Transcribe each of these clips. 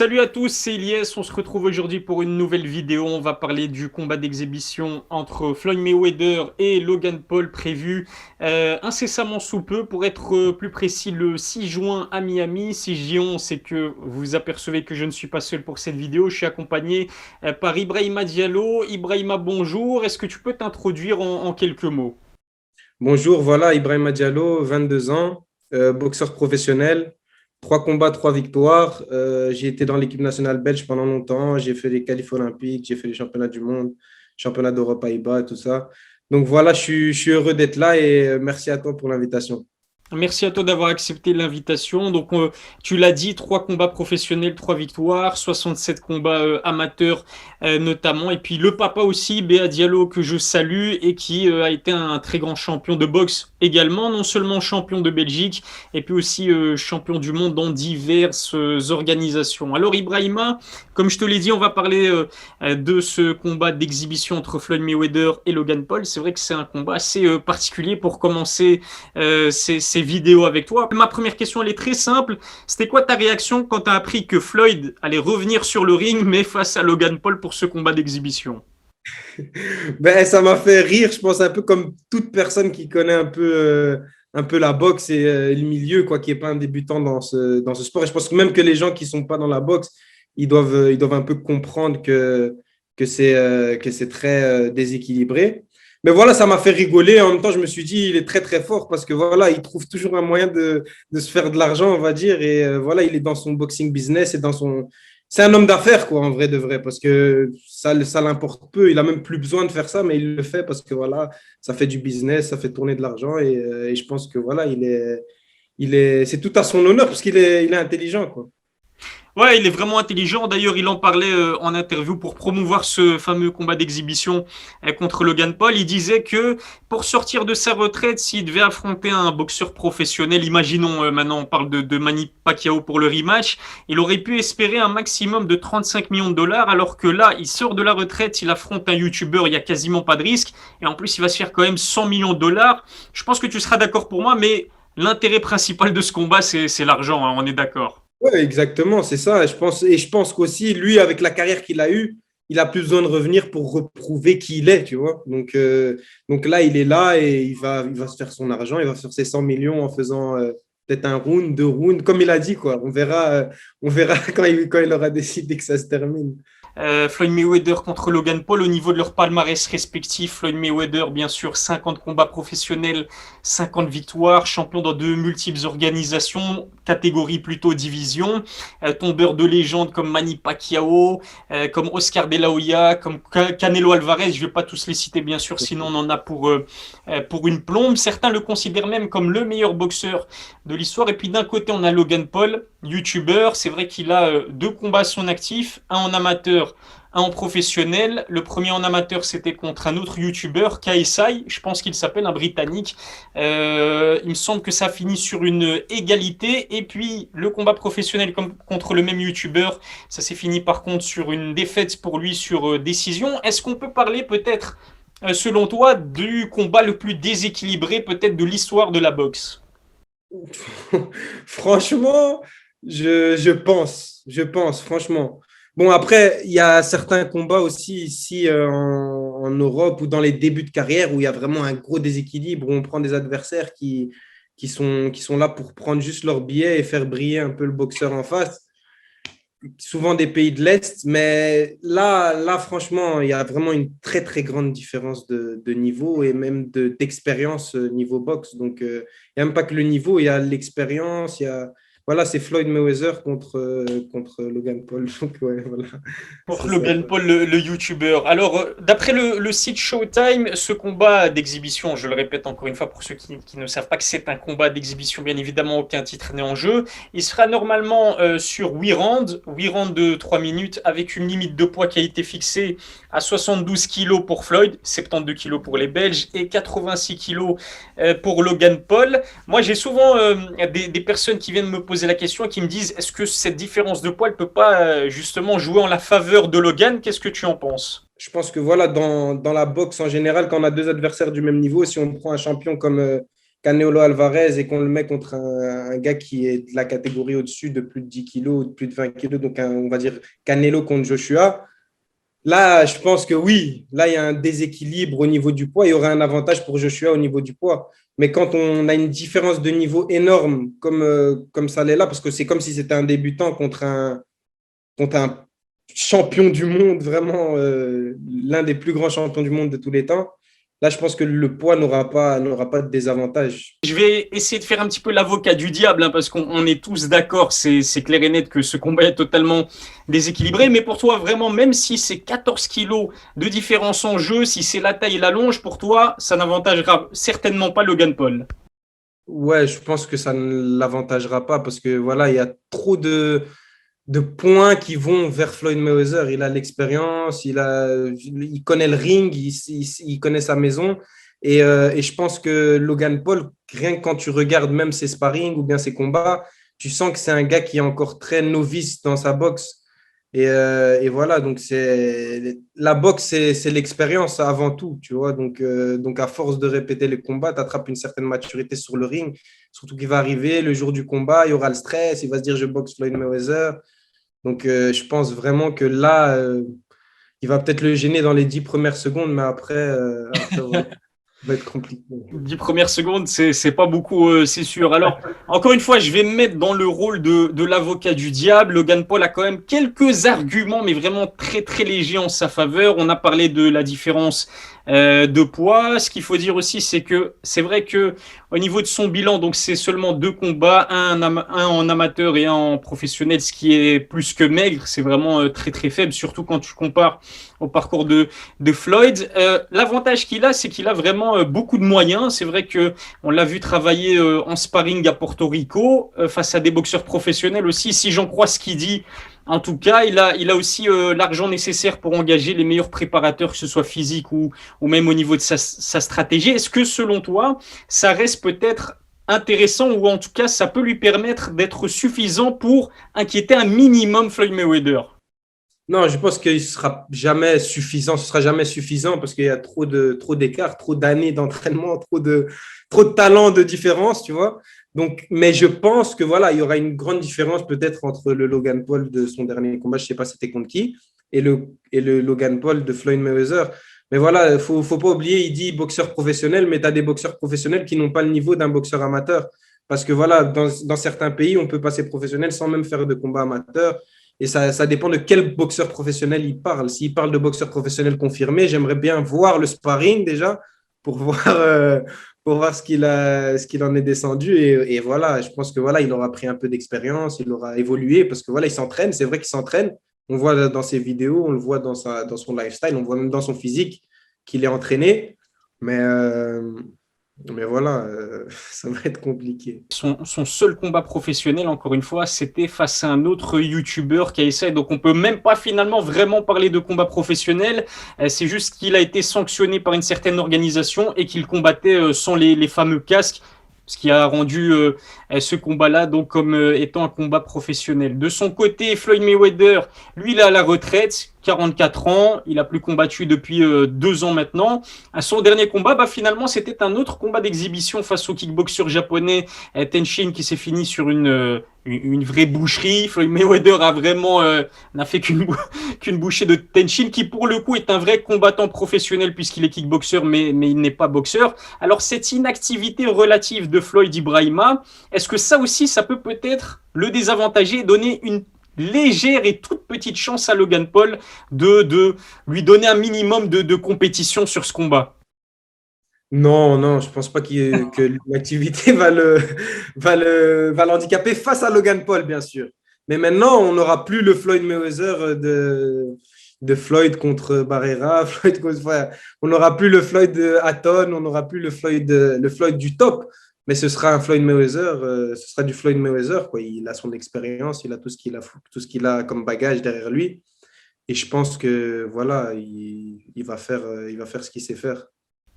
Salut à tous, c'est Ilyes. On se retrouve aujourd'hui pour une nouvelle vidéo. On va parler du combat d'exhibition entre Floyd Mayweather et Logan Paul prévu incessamment sous peu, pour être plus précis le 6 juin à Miami. Si je dis on, c'est que vous apercevez que je ne suis pas seul pour cette vidéo. Je suis accompagné par Ibrahima Diallo. Ibrahima, bonjour. Est-ce que tu peux t'introduire en quelques mots? Bonjour, voilà, Ibrahima Diallo, 22 ans, boxeur professionnel, 3 combats, 3 victoires. J'ai été dans l'équipe nationale belge pendant longtemps, j'ai fait les qualifs olympiques, j'ai fait les championnats du monde, championnats d'Europe Pays-Bas, tout ça. Donc voilà, je suis heureux d'être là et merci à toi pour l'invitation. Merci à toi d'avoir accepté l'invitation. Donc, tu l'as dit, 3 combats professionnels, 3 victoires, 67 combats amateurs notamment. Et puis le papa aussi, Béa Diallo, que je salue et qui a été un très grand champion de boxe également, non seulement champion de Belgique, et puis aussi champion du monde dans diverses organisations. Alors, Ibrahima, comme je te l'ai dit, on va parler de ce combat d'exhibition entre Floyd Mayweather et Logan Paul. C'est vrai que c'est un combat assez particulier pour commencer ces vidéos avec toi. Ma première question, elle est très simple. C'était quoi ta réaction quand tu as appris que Floyd allait revenir sur le ring, mais face à Logan Paul pour ce combat d'exhibition? Ben, ça m'a fait rire, je pense, un peu comme toute personne qui connaît un peu la boxe et le milieu, quoi, qui n'est pas un débutant dans ce sport. Et je pense que même que les gens qui ne sont pas dans la boxe, ils doivent un peu comprendre que c'est très déséquilibré. Mais voilà, ça m'a fait rigoler. En même temps, je me suis dit, il est très, très fort parce que voilà, il trouve toujours un moyen de se faire de l'argent, on va dire. Et voilà, il est dans son boxing business et dans son, c'est un homme d'affaires, quoi, en vrai de vrai, parce que ça l'importe peu. Il a même plus besoin de faire ça, mais il le fait parce que voilà, ça fait du business, ça fait tourner de l'argent. Et je pense que voilà, c'est tout à son honneur parce il est intelligent, quoi. Ouais, il est vraiment intelligent. D'ailleurs, il en parlait en interview pour promouvoir ce fameux combat d'exhibition contre Logan Paul. Il disait que pour sortir de sa retraite, s'il devait affronter un boxeur professionnel, imaginons maintenant on parle de Manny Pacquiao pour le rematch, il aurait pu espérer un maximum de 35 millions de dollars, alors que là, il sort de la retraite, il affronte un YouTuber, il y a quasiment pas de risque, et en plus, il va se faire quand même 100 millions de dollars. Je pense que tu seras d'accord pour moi, mais l'intérêt principal de ce combat, c'est l'argent, hein, on est d'accord. Ouais, exactement, c'est ça. Et je pense qu'aussi, lui, avec la carrière qu'il a eue, il a plus besoin de revenir pour reprouver qui il est, tu vois. Donc là, il est là et il va se faire son argent, il va faire ses 100 millions en faisant peut-être un round, 2 rounds, comme il a dit, quoi. On verra quand il aura décidé que ça se termine. Floyd Mayweather contre Logan Paul au niveau de leur palmarès respectif. Floyd Mayweather, bien sûr, 50 combats professionnels, 50 victoires, champion dans de multiples organisations, catégorie plutôt division, tombeur de légende comme Manny Pacquiao, comme Oscar De La Hoya, comme Canelo Alvarez. Je ne vais pas tous les citer, bien sûr, sinon on en a pour une plombe. Certains le considèrent même comme le meilleur boxeur de l'histoire. Et puis d'un côté, on a Logan Paul, YouTuber. C'est vrai qu'il a 2 combats à son actif, un en amateur, un en professionnel. Le premier en amateur, c'était contre un autre YouTuber, KSI, je pense qu'il s'appelle, un Britannique. Il me semble que ça finit sur une égalité. Et puis le combat professionnel contre le même YouTuber, ça s'est fini par contre sur une défaite pour lui sur décision. Est-ce qu'on peut parler peut-être, selon toi, du combat le plus déséquilibré peut-être de l'histoire de la boxe? Franchement, je pense, franchement. Bon, après, il y a certains combats aussi ici en Europe ou dans les débuts de carrière où il y a vraiment un gros déséquilibre, où on prend des adversaires qui sont là pour prendre juste leur billet et faire briller un peu le boxeur en face, souvent des pays de l'Est. Mais là, franchement, il y a vraiment une très, très grande différence de niveau et même d'expérience niveau boxe. Donc, il n'y a même pas que le niveau, il y a l'expérience, il y a... Voilà, c'est Floyd Mayweather contre Logan Paul. Donc, ouais, voilà, Pour c'est ça, Logan quoi. Paul, le YouTuber. Alors, d'après le site Showtime, ce combat d'exhibition, je le répète encore une fois pour ceux qui ne savent pas que c'est un combat d'exhibition, bien évidemment, aucun titre n'est en jeu. Il sera normalement sur 8 rounds de 3 minutes, avec une limite de poids qui a été fixée à 72 kilos pour Floyd, 72 kilos pour les Belges et 86 kilos pour Logan Paul. Moi, j'ai souvent des personnes qui viennent me poser la question et qui me disent, est-ce que cette différence de poids ne peut pas justement jouer en la faveur de Logan? Qu'est-ce que tu en penses? Je pense que voilà, dans la boxe en général, quand on a deux adversaires du même niveau, si on prend un champion comme Canelo Alvarez et qu'on le met contre un gars qui est de la catégorie au-dessus de plus de 10 kilos, de plus de 20 kilos, donc on va dire Canelo contre Joshua, là, je pense que oui, là, il y a un déséquilibre au niveau du poids. Il y aura un avantage pour Joshua au niveau du poids. Mais quand on a une différence de niveau énorme, comme ça l'est là, parce que c'est comme si c'était un débutant contre un champion du monde, vraiment l'un des plus grands champions du monde de tous les temps, là, je pense que le poids n'aura pas de désavantage. Je vais essayer de faire un petit peu l'avocat du diable, hein, parce qu'on est tous d'accord, c'est clair et net que ce combat est totalement déséquilibré. Mais pour toi, vraiment, même si c'est 14 kilos de différence en jeu, si c'est la taille et la longe, pour toi, ça n'avantagera certainement pas Logan Paul. Ouais, je pense que ça ne l'avantagera pas parce que voilà, il y a trop de points qui vont vers Floyd Mayweather. Il a l'expérience, il connaît le ring, il connaît sa maison. Et je pense que Logan Paul, rien que quand tu regardes même ses sparring ou bien ses combats, tu sens que c'est un gars qui est encore très novice dans sa boxe. Et voilà, donc la boxe, c'est l'expérience avant tout, tu vois. Donc, à force de répéter les combats, tu attrapes une certaine maturité sur le ring. Surtout qu'il va arriver le jour du combat, il y aura le stress, il va se dire je boxe Floyd Mayweather. Donc, je pense vraiment que là, il va peut-être le gêner dans les 10 premières secondes, mais après voilà, ça va être compliqué. 10 premières secondes, c'est pas beaucoup, c'est sûr. Alors, encore une fois, je vais me mettre dans le rôle de l'avocat du diable. Logan Paul a quand même quelques arguments, mais vraiment très très légers en sa faveur. On a parlé de la différence de poids. Ce qu'il faut dire aussi, c'est que c'est vrai que au niveau de son bilan, donc c'est seulement 2 combats, un en amateur et un en professionnel, ce qui est plus que maigre. C'est vraiment très très faible, surtout quand tu compares au parcours de Floyd. L'avantage qu'il a, c'est qu'il a vraiment beaucoup de moyens. C'est vrai que on l'a vu travailler en sparring à Porto Rico face à des boxeurs professionnels aussi. Si j'en crois ce qu'il dit, en tout cas, il a aussi l'argent nécessaire pour engager les meilleurs préparateurs, que ce soit physique ou même au niveau de sa stratégie. Est-ce que selon toi, ça reste peut-être intéressant ou en tout cas, ça peut lui permettre d'être suffisant pour inquiéter un minimum Floyd Mayweather? Non, je pense qu'il sera jamais suffisant. Ce sera jamais suffisant parce qu'il y a trop d'écart, trop d'années d'entraînement, trop de talent de différence, tu vois. Donc, mais je pense que voilà, il y aura une grande différence peut-être entre le Logan Paul de son dernier combat, je sais pas c'était contre qui, et le Logan Paul de Floyd Mayweather. Mais voilà, faut pas oublier, il dit boxeur professionnel, mais tu as des boxeurs professionnels qui n'ont pas le niveau d'un boxeur amateur. Parce que voilà, dans certains pays, on peut passer professionnel sans même faire de combat amateur. Et ça dépend de quel boxeur professionnel il parle. S'il parle de boxeur professionnel confirmé, j'aimerais bien voir le sparring déjà pour voir ce qu'il en est descendu. Et voilà, je pense que voilà, il aura pris un peu d'expérience, il aura évolué parce que voilà, il s'entraîne. C'est vrai qu'il s'entraîne. On voit dans ses vidéos, on le voit dans son lifestyle, on voit même dans son physique qu'il est entraîné. Mais, euh, mais voilà, ça va être compliqué. Son seul combat professionnel, encore une fois, c'était face à un autre YouTuber qui a essayé. Donc, on peut même pas finalement vraiment parler de combat professionnel. C'est juste qu'il a été sanctionné par une certaine organisation et qu'il combattait sans les fameux casques, ce qui a rendu ce combat-là donc comme étant un combat professionnel. De son côté, Floyd Mayweather, lui, il est à la retraite, 44 ans, il a plus combattu depuis 2 ans maintenant. À son dernier combat, bah, finalement, c'était un autre combat d'exhibition face au kickboxer japonais Tenshin qui s'est fini sur une vraie boucherie. Floyd Mayweather a vraiment n'a fait qu'une bouchée de Tenshin qui pour le coup est un vrai combattant professionnel puisqu'il est kickboxer mais il n'est pas boxeur. Alors cette inactivité relative de Floyd Ibrahima, est-ce que ça aussi ça peut peut-être le désavantager et donner une légère et toute petite chance à Logan Paul de lui donner un minimum de compétition sur ce combat? Non, non, je pense pas que l'activité va l'handicaper face à Logan Paul, bien sûr. Mais maintenant, on n'aura plus le Floyd Mayweather de Floyd contre Barrera, on n'aura plus le Floyd de Hatton, on n'aura plus le Floyd du top, mais ce sera un Floyd Mayweather, ce sera du Floyd Mayweather, quoi. Il a son expérience, il a tout ce qu'il a comme bagage derrière lui. Et je pense que voilà, il va faire ce qu'il sait faire.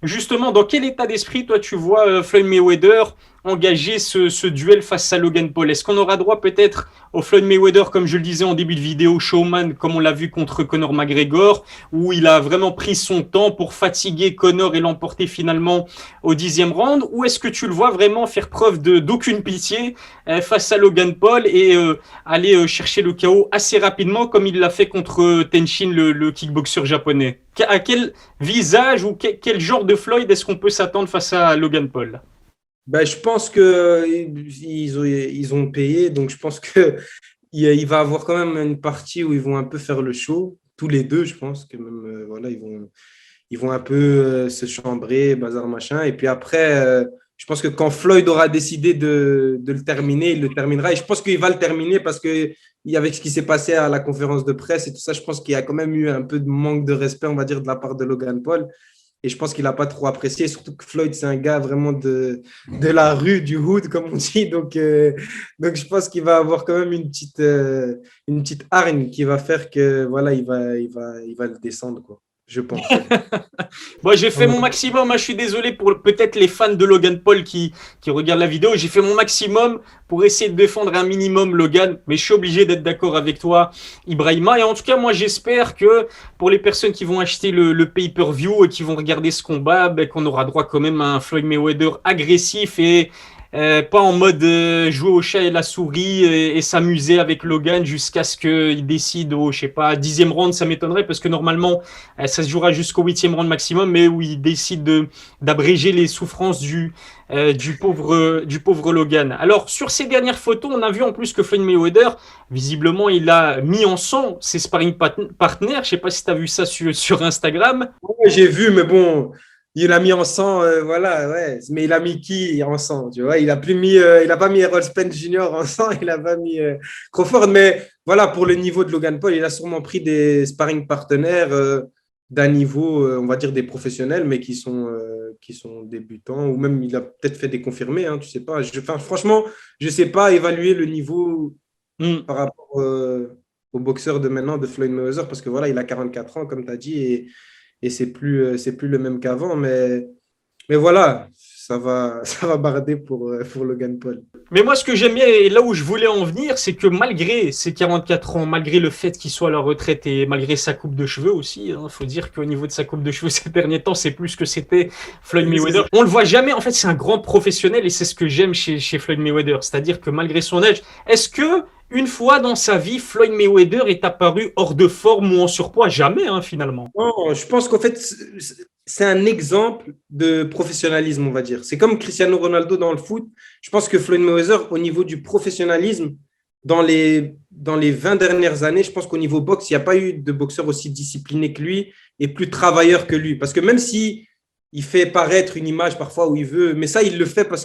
Justement, dans quel état d'esprit, toi, tu vois Floyd Mayweather engager ce duel face à Logan Paul? Est-ce qu'on aura droit peut-être au Floyd Mayweather, comme je le disais en début de vidéo, showman, comme on l'a vu contre Conor McGregor, où il a vraiment pris son temps pour fatiguer Conor et l'emporter finalement au 10e round? Ou est-ce que tu le vois vraiment faire preuve d'aucune pitié face à Logan Paul et aller chercher le KO assez rapidement, comme il l'a fait contre Tenshin, le kickboxer japonais? À quel visage ou quel genre de Floyd est-ce qu'on peut s'attendre face à Logan Paul? Ben, je pense que ils ont payé, donc je pense que il va avoir quand même une partie où ils vont un peu faire le show, tous les deux, je pense que même voilà, ils vont un peu se chambrer, bazar machin. Et puis après, je pense que quand Floyd aura décidé de le terminer, il le terminera. Et je pense qu'il va le terminer parce que avec ce qui s'est passé à la conférence de presse et tout ça, je pense qu'il y a quand même eu un peu de manque de respect, on va dire, de la part de Logan Paul. Et je pense qu'il n'a pas trop apprécié. Surtout que Floyd, c'est un gars vraiment de la rue, du hood, comme on dit. Donc je pense qu'il va avoir quand même une petite hargne qui va faire que voilà, il va le descendre, quoi. Je pense. Bon, j'ai fait mon maximum, hein. Je suis désolé pour peut-être les fans de Logan Paul qui regardent la vidéo. J'ai fait mon maximum pour essayer de défendre un minimum Logan, mais je suis obligé d'être d'accord avec toi, Ibrahima. Et en tout cas, moi, j'espère que pour les personnes qui vont acheter le pay-per-view et qui vont regarder ce combat, ben, qu'on aura droit quand même à un Floyd Mayweather agressif et pas en mode jouer au chat et la souris et s'amuser avec Logan jusqu'à ce qu'il décide au, je sais pas, 10e round, ça m'étonnerait parce que normalement, ça se jouera jusqu'au 8e round maximum, mais où il décide d'abréger les souffrances du pauvre Logan. Alors, sur ces dernières photos, on a vu en plus que Floyd Mayweather, visiblement, il a mis en sang ses sparring partners. Je sais pas si tu as vu ça sur Instagram. Ouais, j'ai vu, mais bon, il a mis en sang, voilà, ouais. Mais il a mis qui en sang, tu vois? Il a pas mis Errol Spence Jr. en sang, il a pas mis Crawford. Mais voilà, pour le niveau de Logan Paul, il a sûrement pris des sparring partenaires d'un niveau, on va dire des professionnels, mais qui sont débutants, ou même il a peut-être fait des confirmés, hein, tu sais pas. Enfin, franchement, je sais pas évaluer le niveau Hmm. par rapport au boxeur de maintenant, de Floyd Mayweather, parce que voilà, il a 44 ans, comme tu as dit, et c'est plus le même qu'avant. Mais voilà, ça va barder pour Logan Paul. Mais moi, ce que j'aime bien et là où je voulais en venir, c'est que malgré ses 44 ans, malgré le fait qu'il soit à la retraite et malgré sa coupe de cheveux aussi, hein, faut dire qu'au niveau de sa coupe de cheveux ces derniers temps, c'est plus que c'était Floyd Mayweather. On le voit jamais. En fait, c'est un grand professionnel et c'est ce que j'aime chez Floyd Mayweather. C'est-à-dire que malgré son âge, est-ce que une fois dans sa vie, Floyd Mayweather est apparu hors de forme ou en surpoids? Jamais, hein, finalement. Non, je pense qu'en fait, c'est un exemple de professionnalisme, on va dire. C'est comme Cristiano Ronaldo dans le foot. Je pense que Floyd Mayweather, au niveau du professionnalisme, dans les 20 dernières années, je pense qu'au niveau boxe, il n'y a pas eu de boxeur aussi discipliné que lui et plus travailleur que lui. Parce que même si il fait paraître une image parfois où il veut, mais ça, il le fait parce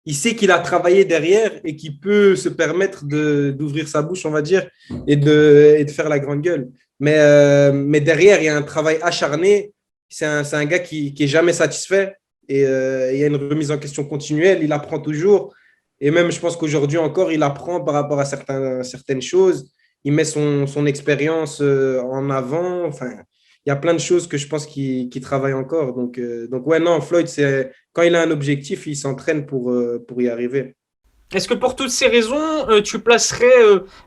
il sait qu'il a travaillé derrière et qu'il peut se permettre d'ouvrir sa bouche, on va dire, et de faire la grande gueule. Mais derrière, il y a un travail acharné. C'est un gars qui est jamais satisfait et il y a une remise en question continuelle. Il apprend toujours. Et même, je pense qu'aujourd'hui encore, il apprend par rapport à certaines choses. Il met son expérience en avant. Enfin, il y a plein de choses que je pense qu'il travaille encore. Donc, ouais, non, Floyd, quand il a un objectif, il s'entraîne pour y arriver. Est-ce que pour toutes ces raisons, tu placerais,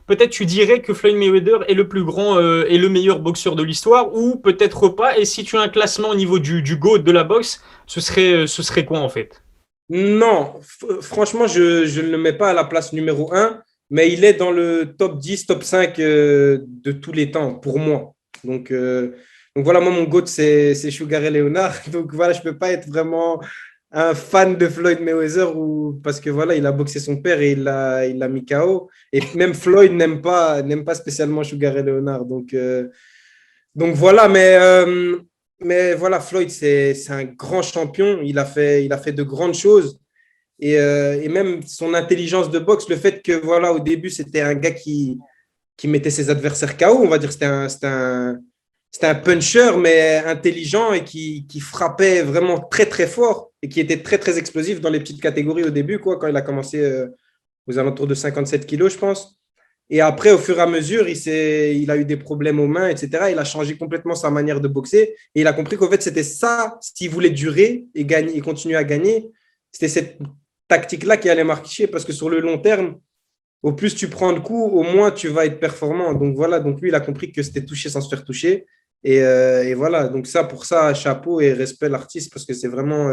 peut-être tu dirais que Floyd Mayweather est le plus grand et le meilleur boxeur de l'histoire, ou peut-être pas, et si tu as un classement au niveau du GOAT de la boxe, ce serait quoi en fait? Non, franchement, je ne le mets pas à la place numéro un, mais il est dans le top 10, top 5 de tous les temps, pour moi. Donc voilà, moi, mon GOAT, c'est Sugar Ray Leonard. Donc voilà, je ne peux pas être vraiment un fan de Floyd Mayweather parce que voilà, il a boxé son père et il l'a mis KO. Et même Floyd n'aime pas spécialement Sugar Ray Leonard. Donc voilà, mais voilà, Floyd, c'est un grand champion. Il a fait de grandes choses. Et même son intelligence de boxe, le fait que voilà, au début, c'était un gars qui mettait ses adversaires KO, on va dire, c'était un puncher, mais intelligent et qui frappait vraiment très, très fort et qui était très, très explosif dans les petites catégories au début, quoi, quand il a commencé aux alentours de 57 kilos, je pense. Et après, au fur et à mesure, il a eu des problèmes aux mains, etc. Il a changé complètement sa manière de boxer. Et il a compris qu'en fait, c'était ça, s'il voulait durer et gagner, et continuer à gagner, c'était cette tactique-là qui allait marcher parce que sur le long terme, au plus tu prends de coups, au moins tu vas être performant. Donc voilà, donc lui, il a compris que c'était toucher sans se faire toucher. Et voilà, donc ça, pour ça, chapeau et respect l'artiste parce que c'est vraiment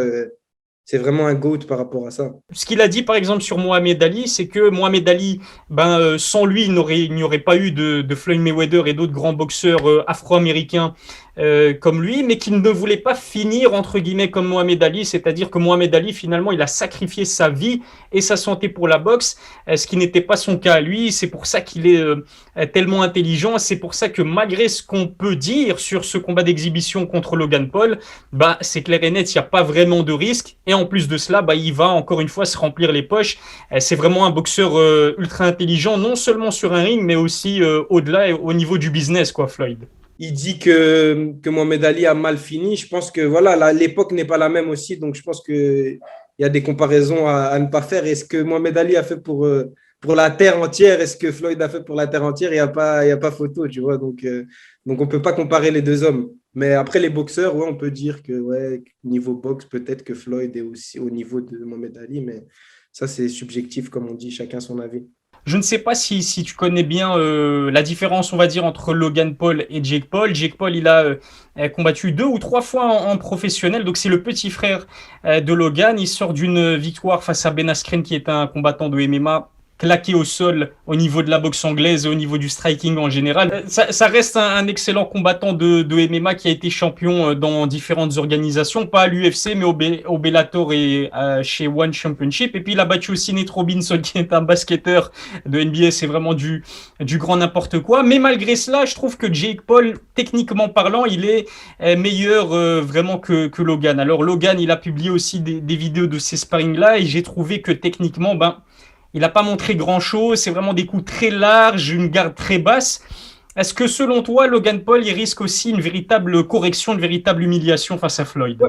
un GOAT par rapport à ça. Ce qu'il a dit par exemple sur Mohamed Ali, c'est que Mohamed Ali, sans lui, il n'y aurait pas eu de Floyd Mayweather et d'autres grands boxeurs afro-américains comme lui, mais qu'il ne voulait pas finir entre guillemets comme Mohamed Ali, c'est-à-dire que Mohamed Ali finalement il a sacrifié sa vie et sa santé pour la boxe, ce qui n'était pas son cas à lui. C'est pour ça qu'il est tellement intelligent, c'est pour ça que malgré ce qu'on peut dire sur ce combat d'exhibition contre Logan Paul, c'est clair et net, il n'y a pas vraiment de risque. Et en plus de cela, il va encore une fois se remplir les poches. C'est vraiment un boxeur ultra intelligent, non seulement sur un ring, mais aussi au-delà, au niveau du business, quoi, Floyd. Il dit que Mohamed Ali a mal fini. Je pense que voilà, l'époque n'est pas la même aussi. Donc, je pense qu'il y a des comparaisons à ne pas faire. Est-ce que Mohamed Ali a fait pour la terre entière? Est-ce que Floyd a fait pour la terre entière? Il y a pas photo, tu vois. Donc on ne peut pas comparer les deux hommes. Mais après, les boxeurs, ouais, on peut dire que ouais, niveau boxe, peut-être que Floyd est aussi au niveau de Mohamed Ali. Mais ça, c'est subjectif, comme on dit, chacun son avis. Je ne sais pas si tu connais bien la différence, on va dire, entre Logan Paul et Jake Paul. Jake Paul, il a combattu 2 ou 3 fois en professionnel, donc c'est le petit frère de Logan. Il sort d'une victoire face à Ben Askren, qui est un combattant de MMA claqué au sol au niveau de la boxe anglaise et au niveau du striking en général. Ça reste un excellent combattant de MMA qui a été champion dans différentes organisations, pas à l'UFC mais au Bellator et chez One Championship. Et puis il a battu aussi Nate Robinson qui est un basketteur de NBA, c'est vraiment du grand n'importe quoi. Mais malgré cela, je trouve que Jake Paul, techniquement parlant, il est meilleur vraiment que Logan. Alors Logan, il a publié aussi des vidéos de ces sparring-là et j'ai trouvé que techniquement, il n'a pas montré grand-chose, c'est vraiment des coups très larges, une garde très basse. Est-ce que selon toi, Logan Paul, il risque aussi une véritable correction, une véritable humiliation face à Floyd?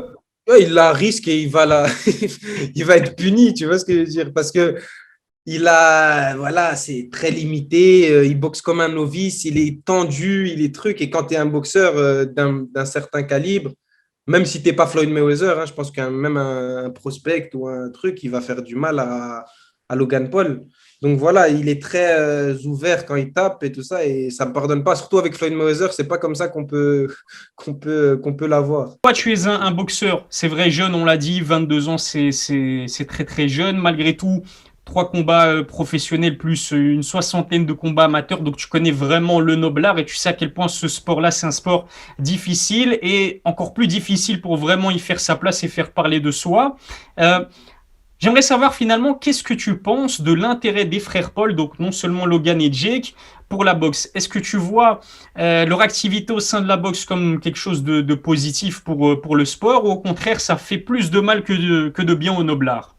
Ouais, il la risque et il va être puni, tu vois ce que je veux dire? Parce que voilà, c'est très limité, il boxe comme un novice, il est tendu, il est truc. Et quand tu es un boxeur d'un certain calibre, même si tu n'es pas Floyd Mayweather, je pense qu'un même un prospect ou un truc, il va faire du mal à Logan Paul. Donc voilà, il est très ouvert quand il tape et tout ça, et ça ne me pardonne pas. Surtout avec Floyd Mayweather, c'est pas comme ça qu'on peut l'avoir. Toi, tu es un boxeur, c'est vrai, jeune, on l'a dit, 22 ans, c'est très très jeune. Malgré tout, 3 combats professionnels plus une soixantaine de combats amateurs, donc tu connais vraiment le noblard et tu sais à quel point ce sport-là, c'est un sport difficile et encore plus difficile pour vraiment y faire sa place et faire parler de soi. Euh, J'aimerais savoir finalement qu'est-ce que tu penses de l'intérêt des frères Paul, donc non seulement Logan et Jake, pour la boxe. Est-ce que tu vois leur activité au sein de la boxe comme quelque chose de positif pour le sport ou au contraire ça fait plus de mal que de bien au noblard?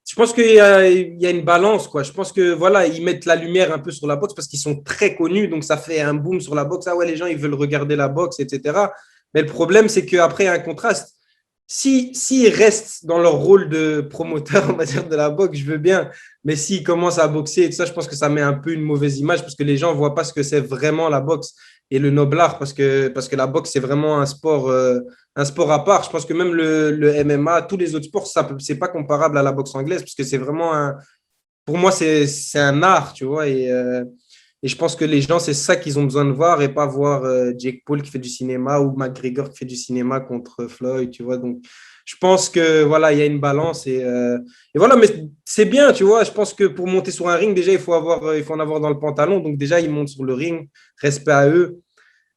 Je pense il y a une balance, quoi. Je pense que voilà, ils mettent la lumière un peu sur la boxe parce qu'ils sont très connus, donc ça fait un boom sur la boxe. Ah ouais, les gens, ils veulent regarder la boxe, etc. Mais le problème, c'est qu'après, il y a un contraste. S'ils restent dans leur rôle de promoteur, on va dire, de la boxe, je veux bien. Mais s'ils commencent à boxer et tout ça, je pense que ça met un peu une mauvaise image parce que les gens ne voient pas ce que c'est vraiment la boxe et le noblard parce que la boxe, c'est vraiment un sport à part. Je pense que même le MMA, tous les autres sports, c'est pas comparable à la boxe anglaise parce que c'est vraiment pour moi, c'est un art, tu vois. Et je pense que les gens, c'est ça qu'ils ont besoin de voir et pas voir Jake Paul qui fait du cinéma ou McGregor qui fait du cinéma contre Floyd, tu vois. Donc, je pense que voilà, il y a une balance et voilà, mais c'est bien, tu vois. Je pense que pour monter sur un ring, déjà, il faut en avoir dans le pantalon. Donc, déjà, ils montent sur le ring, respect à eux.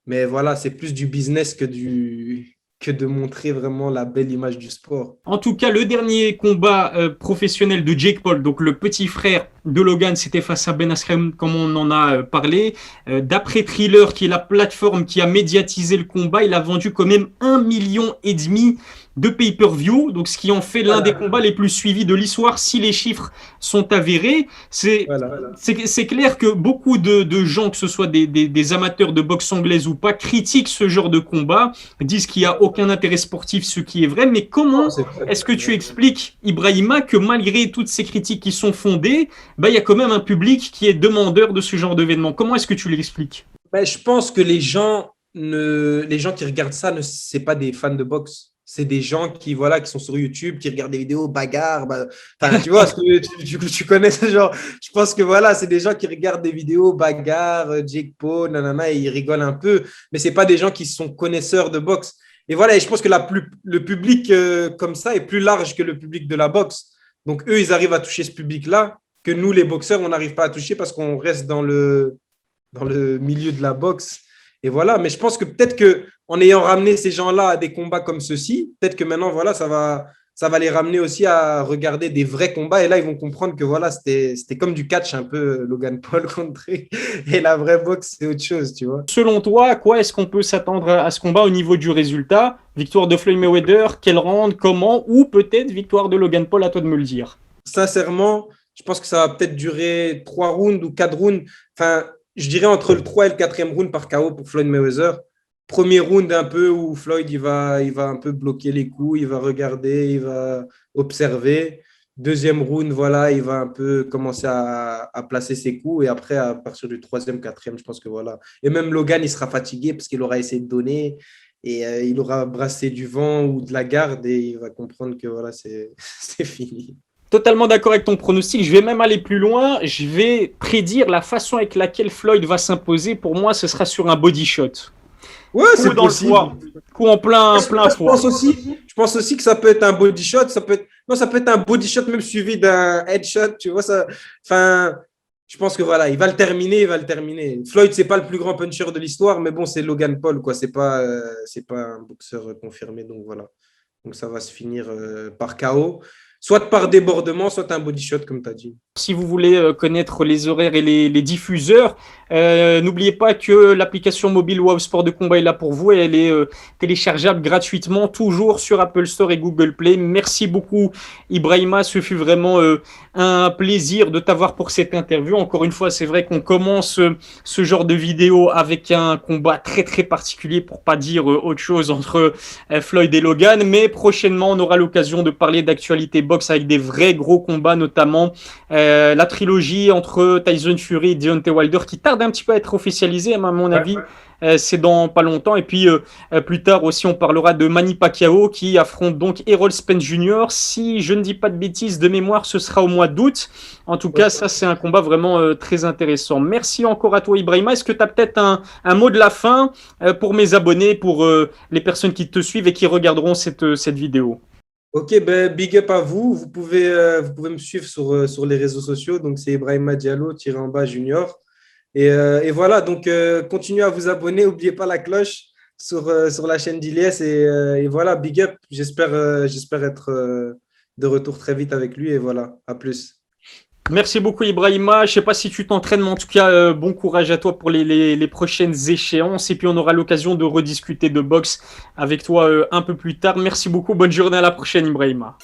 Mais voilà, c'est plus du business que de montrer vraiment la belle image du sport. En tout cas, le dernier combat professionnel de Jake Paul, donc le petit frère de Logan, c'était face à Ben Askren, comme on en a parlé. D'après Thriller, qui est la plateforme qui a médiatisé le combat, il a vendu quand même 1,5 million de pay-per-view, donc ce qui en fait l'un des combats les plus suivis de l'histoire si les chiffres sont avérés. C'est clair que beaucoup de gens, que ce soit des amateurs de boxe anglaise ou pas, critiquent ce genre de combat, disent qu'il n'y a aucun intérêt sportif, ce qui est vrai, mais comment est-ce que tu expliques, Ibrahima, que malgré toutes ces critiques qui sont fondées, il y a quand même un public qui est demandeur de ce genre d'événement? Comment est-ce que tu l'expliques? Je pense que les gens qui regardent ça, ce n'est pas des fans de boxe. c'est des gens qui, voilà, qui sont sur YouTube, qui regardent des vidéos bagarre. Enfin, tu vois, tu connais ce genre. Je pense que voilà, c'est des gens qui regardent des vidéos bagarre, Jake Paul, nanana, et ils rigolent un peu. Mais c'est pas des gens qui sont connaisseurs de boxe. Et voilà, et je pense que le public comme ça est plus large que le public de la boxe. Donc, eux, ils arrivent à toucher ce public-là que nous, les boxeurs, on n'arrive pas à toucher parce qu'on reste dans le milieu de la boxe. Et voilà, mais je pense que peut-être qu'en ayant ramené ces gens-là à des combats comme ceux-ci, peut-être que maintenant, voilà, ça va les ramener aussi à regarder des vrais combats. Et là, ils vont comprendre que voilà, c'était comme du catch un peu, Logan Paul contre. Et la vraie boxe, c'est autre chose, tu vois. Selon toi, à quoi est-ce qu'on peut s'attendre à ce combat au niveau du résultat? Victoire de Floyd Mayweather, quel round, comment, ou peut-être victoire de Logan Paul, à toi de me le dire. Sincèrement, je pense que ça va peut-être durer 3 rounds ou 4 rounds. Enfin, je dirais entre le 3 et le quatrième round par KO pour Floyd Mayweather. Premier round un peu où Floyd il va un peu bloquer les coups, il va regarder, il va observer. Deuxième round, voilà, il va un peu commencer à placer ses coups. Et après, à partir du troisième, quatrième, je pense que voilà. Et même Logan, il sera fatigué parce qu'il aura essayé de donner et il aura brassé du vent ou de la garde et il va comprendre que voilà, c'est fini. Totalement d'accord avec ton pronostic. Je vais même aller plus loin. Je vais prédire la façon avec laquelle Floyd va s'imposer. Pour moi, ce sera sur un body shot. Ouais, Coup c'est dans le possible. foie. Coup en plein Je foie. pense aussi que ça peut être un body shot, non, ça peut être un body shot même suivi d'un headshot, tu vois ça. Enfin, je pense que voilà, il va le terminer. Floyd, c'est pas le plus grand puncher de l'histoire, mais bon, c'est Logan Paul, quoi. C'est pas un boxeur confirmé, donc voilà. Donc ça va se finir par KO, soit par débordement, soit un body shot, comme tu as dit. Si vous voulez connaître les horaires et les diffuseurs, n'oubliez pas que l'application mobile Wow Sport de Combat est là pour vous et elle est téléchargeable gratuitement, toujours sur Apple Store et Google Play. Merci beaucoup Ibrahima, ce fut vraiment un plaisir de t'avoir pour cette interview. Encore une fois, c'est vrai qu'on commence ce genre de vidéo avec un combat très très particulier, pour pas dire autre chose, entre Floyd et Logan, mais prochainement on aura l'occasion de parler d'actualité boxe avec des vrais gros combats, notamment la trilogie entre Tyson Fury et Deontay Wilder qui tarde un petit peu à être officialisée, à mon avis. C'est dans pas longtemps. Et puis plus tard aussi, on parlera de Manny Pacquiao qui affronte donc Errol Spence Jr. Si je ne dis pas de bêtises, de mémoire, ce sera au mois d'août. En tout cas, ça, c'est un combat vraiment très intéressant. Merci encore à toi, Ibrahima. Est-ce que tu as peut-être un mot de la fin pour mes abonnés, pour les personnes qui te suivent et qui regarderont cette vidéo? Ok, ben, big up à vous. Vous pouvez me suivre sur les réseaux sociaux. Donc, c'est Ibrahima Diallo, tiré en bas junior. Et voilà, donc continuez à vous abonner. N'oubliez pas la cloche sur la chaîne d'Iliès. Et voilà, big up. J'espère être de retour très vite avec lui. Et voilà, à plus. Merci beaucoup Ibrahima. Je ne sais pas si tu t'entraînes, mais en tout cas, bon courage à toi pour les prochaines échéances. Et puis on aura l'occasion de rediscuter de boxe avec toi un peu plus tard. Merci beaucoup. Bonne journée, à la prochaine Ibrahima.